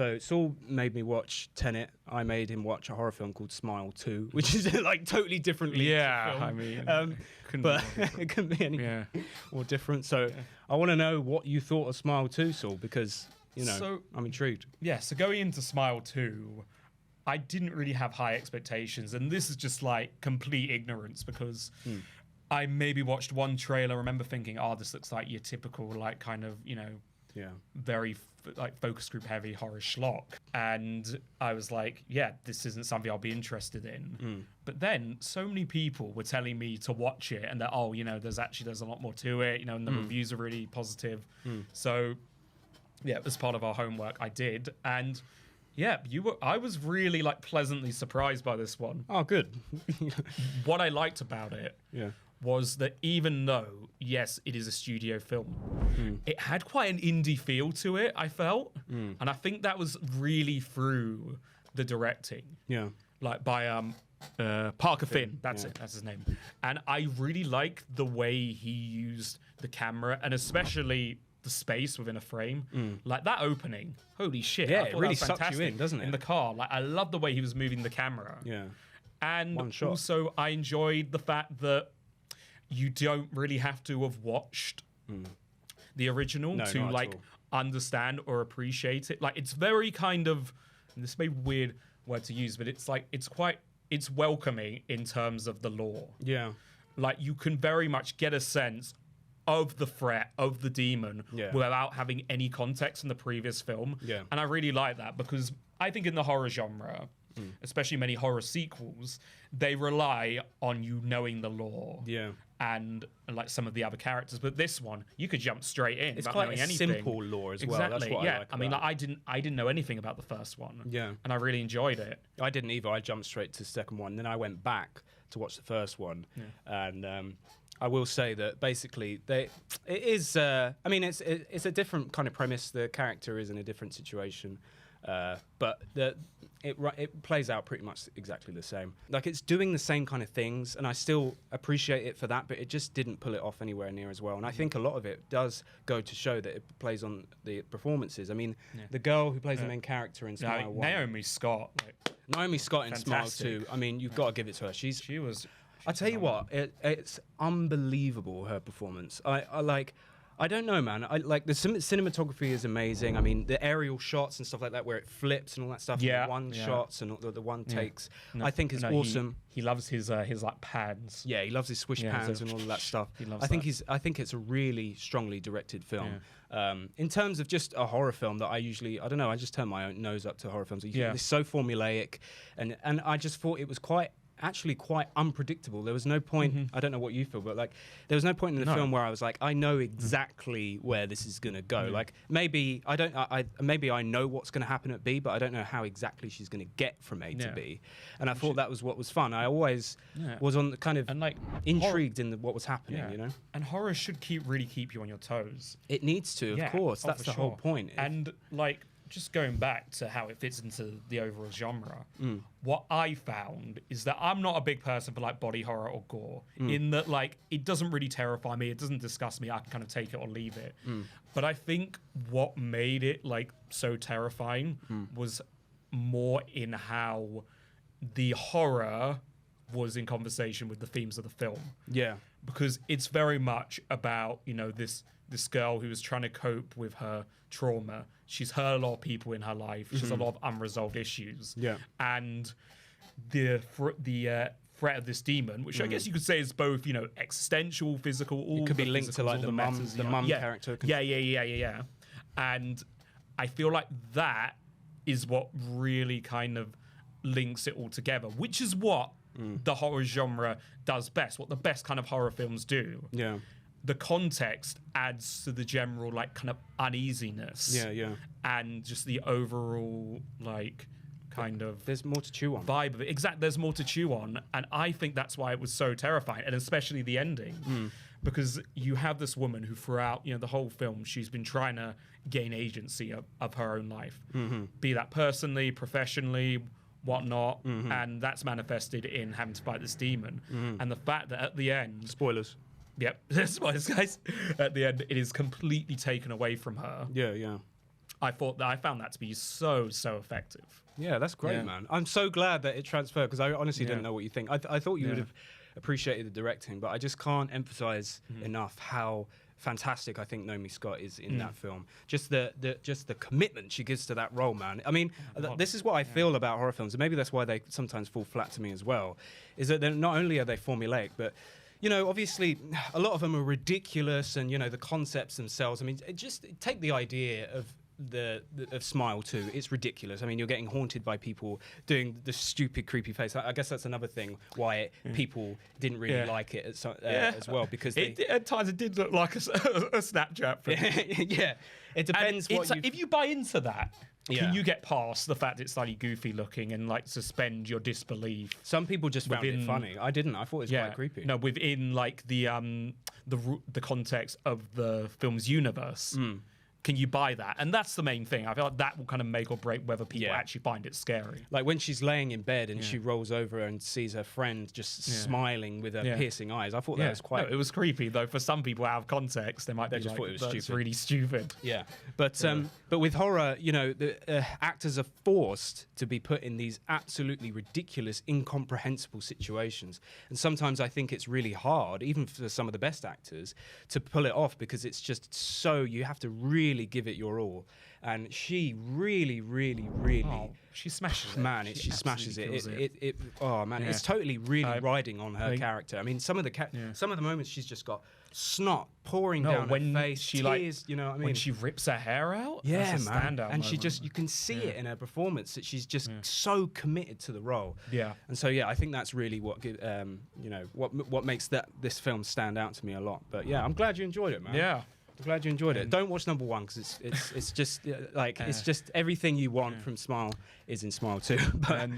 So Saul made me watch Tenet. I made him watch a horror film called Smile 2, which is like totally differently. Yeah, I mean, but it couldn't be any more different. So I want to know what you thought of Smile 2, Saul, because I'm intrigued. Yeah, so going into Smile 2, I didn't really have high expectations, and this is just like complete ignorance because I maybe watched one trailer, remember thinking, this looks like your typical like kind of, very like focus group heavy horror schlock. And I was like, this isn't something I'll be interested in. But then so many people were telling me to watch it and that, there's a lot more to it, and the reviews are really positive. So as part of our homework, I did. And I was really like pleasantly surprised by this one. Oh, good. What I liked about it was that even though, yes, it is a studio film, it had quite an indie feel to it, I felt. And I think that was really through the directing. Yeah. Like by Parker Finn, that's his name. And I really like the way he used the camera, and especially the space within a frame. Like that opening, holy shit. Yeah, it really sucks you in, doesn't it? In the car. Like I love the way he was moving the camera. Yeah. And also I enjoyed the fact that you don't really have to have watched the original to like understand or appreciate it. Like it's very kind of, and this may be a weird word to use, but it's like it's welcoming in terms of the lore. Yeah. Like you can very much get a sense of the threat, of the demon, without having any context in the previous film. Yeah. And I really like that because I think in the horror genre, especially many horror sequels, they rely on you knowing the lore. Yeah. And like some of the other characters, but this one you could jump straight in. It's without quite knowing a anything. simple lore as well. That's what I like. I mean, like, I didn't know anything about the first one. Yeah. And I really enjoyed it. I didn't either. I jumped straight to the second one, then I went back to watch the first one, and I will say that basically it is. I mean, it's a different kind of premise. The character is in a different situation. But it plays out pretty much exactly the same. Like it's doing the same kind of things, and I still appreciate it for that. But it just didn't pull it off anywhere near as well. And I think a lot of it does go to show that it plays on the performances. I mean, the girl who plays the main character in Smile 1, Naomi Scott. Naomi Scott in Smile 2. I mean, you've got to give it to her. She was. I tell you what, it's unbelievable, her performance. I don't know, man. I like the cinematography is amazing. I mean, the aerial shots and stuff like that, where it flips and all that stuff. Yeah, the one shots and the one takes. No, I think it's awesome. He loves his like pans. Yeah, he loves his swish pans and all of that stuff. He loves I think it's a really strongly directed film. Yeah. In terms of just a horror film that I just turn my own nose up to horror films. It's so formulaic, and I just thought it was quite unpredictable. There was no point, I don't know what you feel, but like there was no point in the film where I was like, I know exactly where this is going to go. Like maybe I know what's going to happen at B, but I don't know how exactly she's going to get from A to B. And I thought that was what was fun. I always was on the kind of intrigued in what was happening, you know? And horror should really keep you on your toes. It needs to, of course. That's the whole point. And like, just going back to how it fits into the overall genre, what I found is that I'm not a big person for like body horror or gore, in that like it doesn't really terrify me, it doesn't disgust me, I can kind of take it or leave it. But I think what made it like so terrifying was more in how the horror was in conversation with the themes of the film. Yeah. Because it's very much about, this girl who was trying to cope with her trauma. She's hurt a lot of people in her life. She has a lot of unresolved issues. Yeah. And the threat of this demon, which I guess you could say is both, existential, physical, all. It could be linked to like the mum character. Yeah. And I feel like that is what really kind of links it all together, which is what the horror genre does best, what the best kind of horror films do. Yeah. The context adds to the general like kind of uneasiness. Yeah. And just the overall like kind of there's more to chew on vibe of it. Exactly, there's more to chew on, and I think that's why it was so terrifying, and especially the ending, because you have this woman who throughout the whole film she's been trying to gain agency of her own life, be that personally, professionally, whatnot, and that's manifested in having to fight this demon. And the fact that at the end, spoilers. Yep, spoilers, guys. At the end, it is completely taken away from her. Yeah. I found that to be so effective. Yeah, that's great, man. I'm so glad that it transferred, because I honestly didn't know what you think. I thought you would have appreciated the directing, but I just can't emphasize enough how fantastic I think Naomi Scott is in that film. Just the commitment she gives to that role, man. I mean, this is what I feel about horror films, and maybe that's why they sometimes fall flat to me as well, is that not only are they formulaic, but obviously a lot of them are ridiculous, and the concepts themselves. I mean, just take the idea of of Smile 2. It's ridiculous. I mean, you're getting haunted by people doing the stupid creepy face. I guess that's another thing why people didn't really like it as well, because at times it did look like a Snapchat film. Yeah, it depends if you buy into that. Can you get past the fact it's slightly goofy looking and like suspend your disbelief? Some people just found it funny. I didn't. I thought it was quite creepy. No, within like the context of the film's universe. Can you buy that? And that's the main thing. I feel like that will kind of make or break whether people actually find it scary. Like when she's laying in bed and she rolls over and sees her friend just smiling with her piercing eyes. I thought that was quite... No, it was creepy, though. For some people, out of context, they might be just like, thought it was that's stupid. really stupid. Yeah. But with horror, the actors are forced to be put in these absolutely ridiculous, incomprehensible situations. And sometimes I think it's really hard, even for some of the best actors, to pull it off, because it's just so... You have to really give it your all, and she really she smashes it. She smashes it. Oh man, it's totally riding on her character. I mean, some of the moments she's just got snot pouring down her face, tears, you know what I mean? When she rips her hair out, that's a man. And she just, you can see it in her performance that she's just so committed to the role. Yeah. And so I think that's really what what makes this film stand out to me a lot. But yeah, I'm glad you enjoyed it, man. Yeah. I'm glad you enjoyed it. Don't watch number 1, because it's just like it's just everything you want from Smile is in Smile 2. But